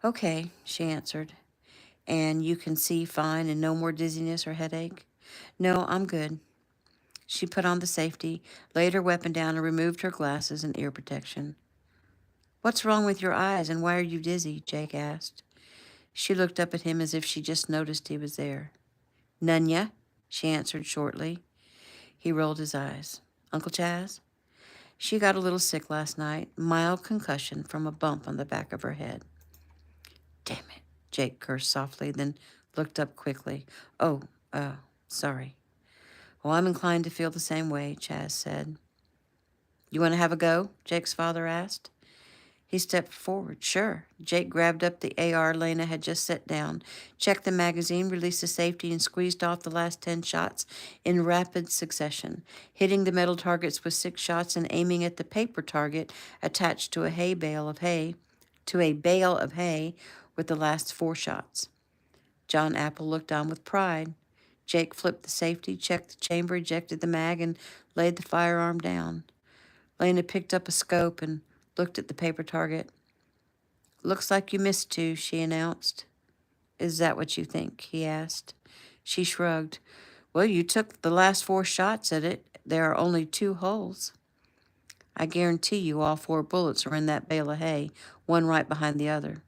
"Okay," she answered. "And you can see fine and no more dizziness or headache?" "No, I'm good." She put on the safety, laid her weapon down, and removed her glasses and ear protection. "What's wrong with your eyes, and why are you dizzy?" Jake asked. She looked up at him as if she just noticed he was there. "Nunya," she answered shortly. He rolled his eyes. "Uncle Chaz?" "She got a little sick last night. Mild concussion from a bump on the back of her head." "Damn it," Jake cursed softly, then looked up quickly. "Oh, sorry." "Well, I'm inclined to feel the same way," Chaz said. "You want to have a go?" Jake's father asked. He stepped forward. "Sure." Jake grabbed up the AR Lena had just set down, checked the magazine, released the safety, and squeezed off the last 10 shots in rapid succession, hitting the metal targets with 6 shots and aiming at the paper target attached to a bale of hay with the last 4 shots. John Apple looked on with pride. Jake flipped the safety, checked the chamber, ejected the mag, and laid the firearm down. Lena picked up a scope and looked at the paper target. "Looks like you missed 2, she announced. "Is that what you think?" he asked. She shrugged. "Well, you took the last 4 shots at it. There are only 2 holes." "I guarantee you all 4 bullets are in that bale of hay, one right behind the other."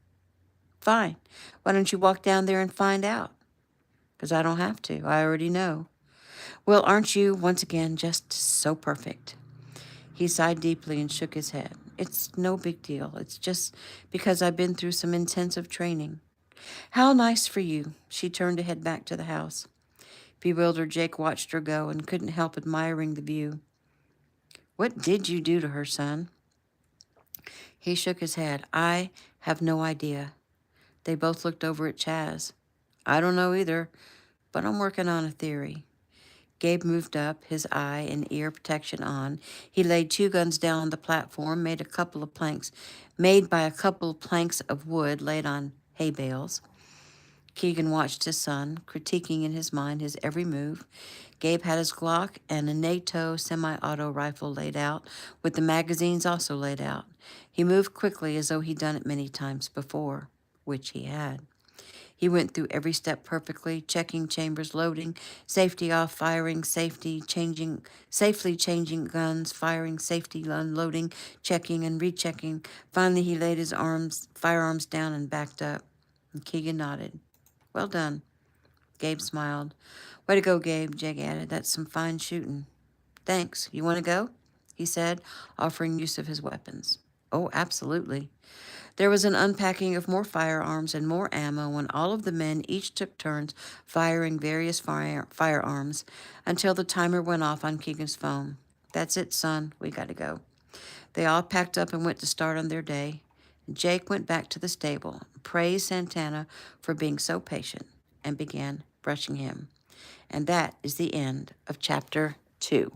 "Fine. Why don't you walk down there and find out?" "'Cause I don't have to. I already know." "Well, aren't you, once again, just so perfect?" He sighed deeply and shook his head. "It's no big deal. It's just because I've been through some intensive training." "How nice for you." She turned to head back to the house. Bewildered, Jake watched her go and couldn't help admiring the view. "What did you do to her, son?" He shook his head. "I have no idea." They both looked over at Chaz. "I don't know either, but I'm working on a theory." Gabe moved up, his eye and ear protection on. He laid 2 guns down on the platform, made by a couple of planks of wood laid on hay bales. Keegan watched his son, critiquing in his mind his every move. Gabe had his Glock and a NATO semi-auto rifle laid out, with the magazines also laid out. He moved quickly as though he'd done it many times before, which he had. He went through every step perfectly, checking chambers, loading, safety off, firing, safely changing guns, firing, safety unloading, checking and rechecking. Finally, he laid his firearms down and backed up. And Keegan nodded. Well done. Gabe smiled. Way to go, Gabe, Jake added. That's some fine shooting. Thanks. You want to go? He said, offering use of his weapons. Oh, absolutely. There was an unpacking of more firearms and more ammo when all of the men each took turns firing various firearms until the timer went off on Keegan's phone. That's it, son. We got to go. They all packed up and went to start on their day. Jake went back to the stable, praised Santana for being so patient, and began brushing him. And that is the end of chapter 2.